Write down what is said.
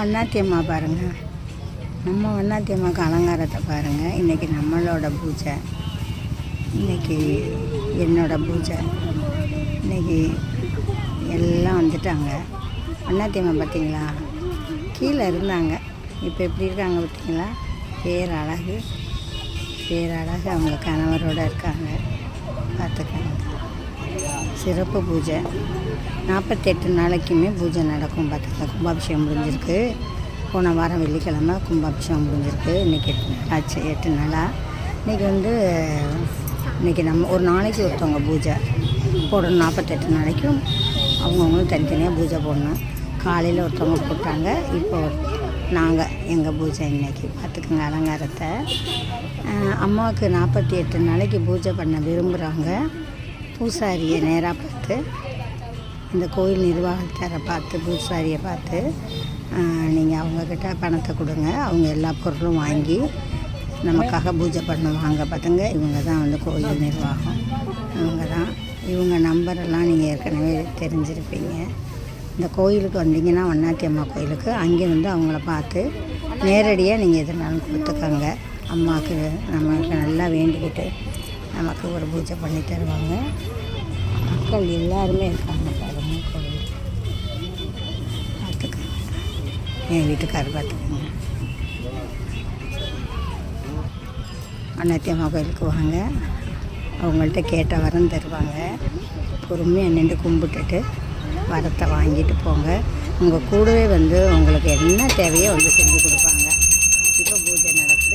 வண்ணாத்தி அம்மா பாருங்கள், நம்ம வண்ணாத்தி அம்மாவுக்கு அலங்காரத்தை பாருங்கள். இன்றைக்கி நம்மளோட பூஜை, இன்றைக்கி என்னோடய பூஜை. இன்றைக்கி எல்லாம் வந்துட்டாங்க. வண்ணாத்தி அம்மா பார்த்தீங்களா, கீழே இருந்தாங்க, இப்போ எப்படி இருக்காங்க பார்த்தீங்களா? பேரழகு அவங்க கணவரோடு இருக்காங்க. பார்த்துக்கோங்க, சிறப்பு பூஜை. 48 நாளைக்குமே பூஜை நடக்கும். பார்த்துக்கலாம், கும்பாபிஷேகம் முடிஞ்சிருக்கு. போன வாரம் வெள்ளிக்கிழமை கும்பாபிஷேகம் முடிஞ்சிருக்கு. இன்றைக்கி 8 நாள் ஆச்சு. 8 நாளாக இன்றைக்கி நம்ம ஒரு நாளைக்கு ஒருத்தவங்க பூஜை போடணும். 48 நாளைக்கும் அவங்கவுங்களும் தனித்தனியாக பூஜை போடணும். காலையில் ஒருத்தவங்க போட்டாங்க, இப்போ நாங்கள் எங்கள் பூஜை இன்றைக்கி. பார்த்துக்கோங்க அலங்காரத்தை. அம்மாவுக்கு 48 நாளைக்கு பூஜை பண்ண விரும்புகிறாங்க. பூசாரியை நேராக பார்த்து, இந்த கோயில் நிர்வாகத்தை பார்த்து, பூசாரியை பார்த்து நீங்கள் அவங்கக்கிட்ட பணத்தை கொடுங்க, அவங்க எல்லா பொருளும் வாங்கி நமக்காக பூஜை பண்ணுவாங்க. பார்த்துங்க, இவங்க தான் வந்து கோயில் நிர்வாகம். இவங்க நம்பரெல்லாம் நீங்கள் ஏற்கனவே தெரிஞ்சிருப்பீங்க. இந்த கோயிலுக்கு வந்தீங்கன்னா, வண்ணாத்தி அம்மா கோயிலுக்கு, அங்கே வந்து அவங்கள பார்த்து நேரடியாக நீங்கள் எதுனாலும் கொடுத்துக்கோங்க. அம்மாவுக்கு நமக்கு நல்லா வேண்டிக்கிட்டு நமக்கு ஒரு பூஜை பண்ணி தருவாங்க. மக்கள் எல்லாருமே இருக்காங்க பாருங்க கோயில். பார்த்துக்கோங்க, என் வீட்டுக்காரர் பார்த்துக்கோங்க. வண்ணாத்தி அம்மா கோயிலுக்கு வாங்க, அவங்கள்ட்ட கேட்ட வரம் தருவாங்க. பொறுமையாக நின்று கும்பிட்டுட்டு வரத்தை வாங்கிட்டு போங்க. உங்கள் கூடவே வந்து உங்களுக்கு என்ன தேவையோ வந்து செஞ்சு கொடுப்பாங்க. இப்போ பூஜை நடக்குது.